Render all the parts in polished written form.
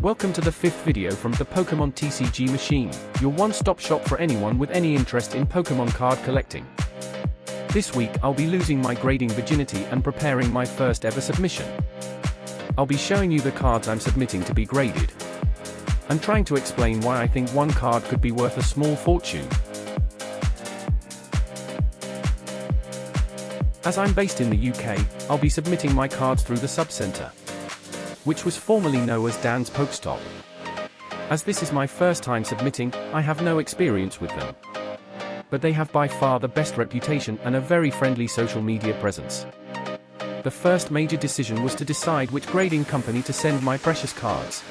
Welcome to the 5th video from the pokemontcg machine, your one-stop shop for anyone with any interest in Pokemon card collecting. This week I'll be losing my grading virginity and preparing my first ever submission. I'll be showing you the cards I'm submitting to be graded, and trying to explain why I think one card could be worth a small fortune. As I'm based in the UK, I'll be submitting my cards through the thesubcenter, which was formerly known as Dan's Pokestop. As this is my first time submitting, I have no experience with them, but they have by far the best reputation and a very friendly social media presence. The first major decision was to decide which grading company to send my precious cards.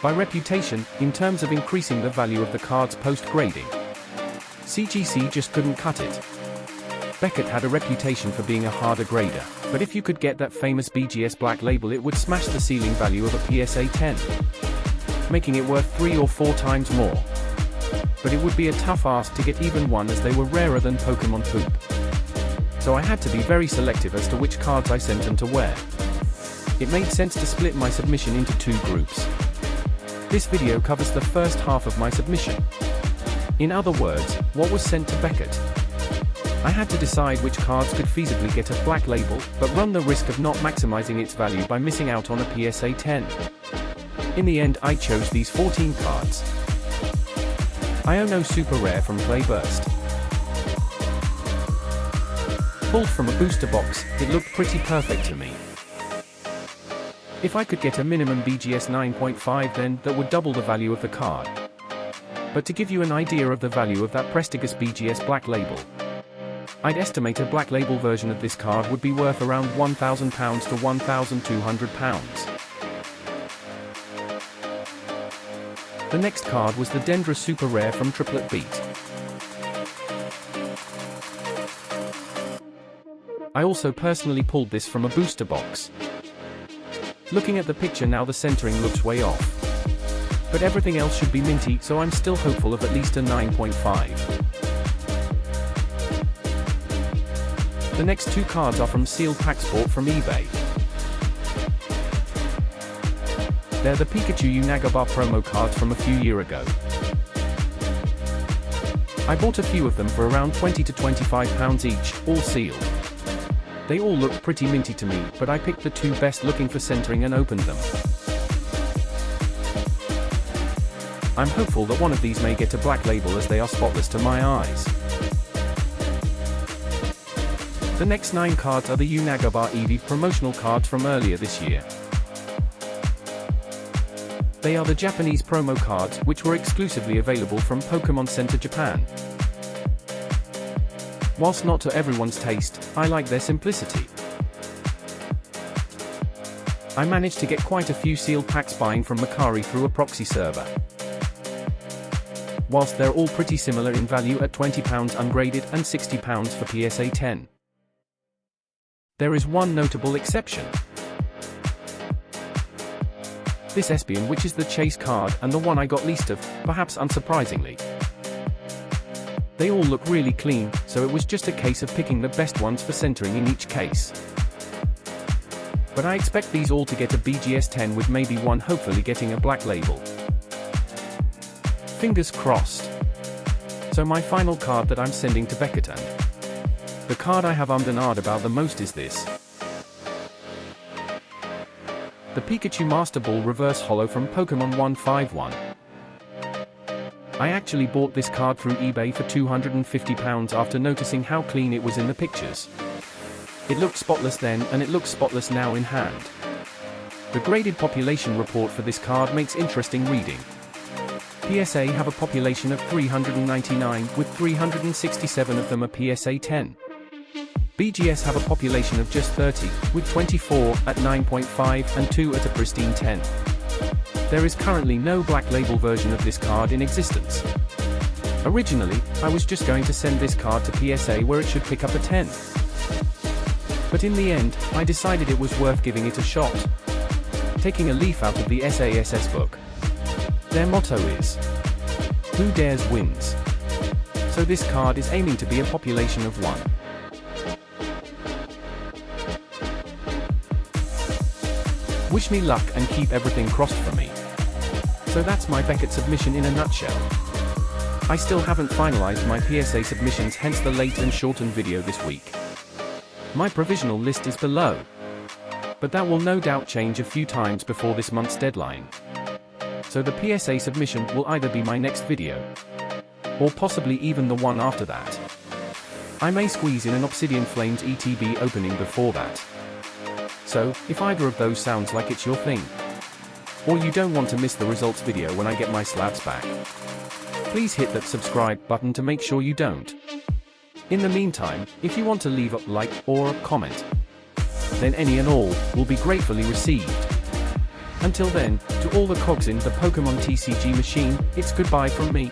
By reputation, in terms of increasing the value of the cards post-grading, CGC just couldn't cut it. Beckett had a reputation for being a harder grader, but if you could get that famous BGS black label, it would smash the ceiling value of a PSA 10, making it worth 3 or 4 times more. But it would be a tough ask to get even one, as they were rarer than Pokemon poop. So I had to be very selective as to which cards I sent them to where. It made sense to split my submission into 2 groups. This video covers the first half of my submission. In other words, what was sent to Beckett. I had to decide which cards could feasibly get a black label, but run the risk of not maximizing its value by missing out on a PSA 10. In the end, I chose these 14 cards. Iono Super Rare from Playburst. Pulled from a booster box, it looked pretty perfect to me. If I could get a minimum BGS 9.5, then that would double the value of the card. But to give you an idea of the value of that prestigious BGS black label, I'd estimate a black label version of this card would be worth around £1,000 to £1,200. The next card was the Dendra Super Rare from Triplet Beat. I also personally pulled this from a booster box. Looking at the picture now, the centering looks way off, but everything else should be minty, so I'm still hopeful of at least a 9.5. The next 2 cards are from Sealed Pack Sport from eBay. They're the Pikachu Unagabar promo cards from a few years ago. I bought a few of them for around £20 to £25 each, all sealed. They all look pretty minty to me, but I picked the 2 best looking for centering and opened them. I'm hopeful that one of these may get a black label, as they are spotless to my eyes. The next 9 cards are the Unagabar Eevee promotional cards from earlier this year. They are the Japanese promo cards, which were exclusively available from Pokemon Center Japan. Whilst not to everyone's taste, I like their simplicity. I managed to get quite a few sealed packs buying from Macari through a proxy server. Whilst they're all pretty similar in value at £20 ungraded and £60 for PSA 10. There is one notable exception. This Espeon, which is the chase card and the one I got least of, perhaps unsurprisingly. They all look really clean, so it was just a case of picking the best ones for centering in each case. But I expect these all to get a BGS 10, with maybe one hopefully getting a black label. Fingers crossed. So my final card that I'm sending to Beckett, and the card I have and ahed about the most, is this. The Pikachu Master Ball Reverse Holo from Pokemon 151. I actually bought this card through eBay for £250 after noticing how clean it was in the pictures. It looked spotless then, and it looks spotless now in hand. The graded population report for this card makes interesting reading. PSA have a population of 399, with 367 of them a PSA 10. BGS have a population of just 30, with 24 at 9.5 and 2 at a pristine 10. There is currently no black label version of this card in existence. Originally, I was just going to send this card to PSA, where it should pick up a 10. But in the end, I decided it was worth giving it a shot. Taking a leaf out of the SASS book. Their motto is, "Who dares wins." So this card is aiming to be a population of 1. Wish me luck and keep everything crossed for me. So that's my Beckett submission in a nutshell. I still haven't finalized my PSA submissions, hence the late and shortened video this week. My provisional list is below, but that will no doubt change a few times before this month's deadline. So the PSA submission will either be my next video, or possibly even the one after that. I may squeeze in an Obsidian Flames ETB opening before that. So, if either of those sounds like it's your thing, or you don't want to miss the results video when I get my slabs back, please hit that subscribe button to make sure you don't. In the meantime, if you want to leave a like or a comment, then any and all will be gratefully received. Until then, to all the cogs in the Pokemon TCG machine, it's goodbye from me.